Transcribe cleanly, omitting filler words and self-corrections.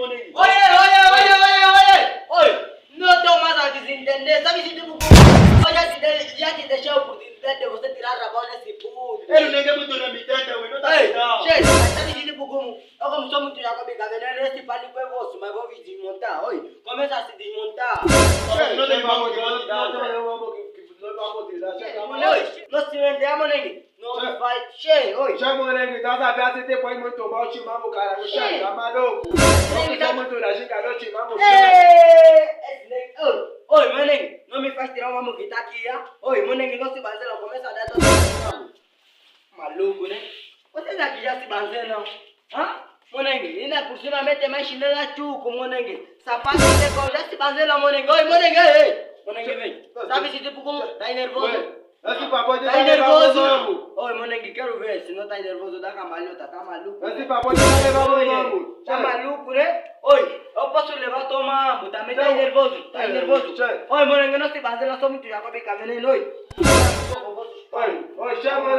money. Oi! Não estou mais a desentender. Sabe se tipo. Olha, já te deixei a oportunidade de você tirar a bola nesse puto. Ele ninguém muito na mitad, eu não tá legal. Cheio, mas sabe se tipo como. Eu como sou muito Jacob Gabriel, esse pânico é vosso, mas vou me desmontar. Oi, começa a se desmontar. Não tem vamos que não vamos tirar. Nós se vendemos, né? Não vai. Cheio, oi. Já moleque, tá sabendo se depois muito mal, te mamo, cara. Você tá maluco? Não fica muito da gente, não te mamo. Oi, maninho, não me faz tirar uma mão que tá aqui, ah? Oi, maninho, não se baseia, começa a dar todo maluco, né? Vocês aqui já se baseiam, hã? Maninho, ainda por cima mete mais chinela chuco, maninho. Sapato de decoll, já se baseia, maninho. Oi, maninho, ei! Maninho, vem. Sabe se tipo como tá nervoso? Esse papo de Tá nervoso? Oi, maninho, quero ver. Se não tá nervoso, dá camalhota, tá maluco? Esse papo de vamos. Tá maluco, né? Oi, eu posso levar tua mambo, também tá nervoso, tá nervoso. Oi, maninho, não se baseia, só muito Jacob Gabriel, oi. Oi, chama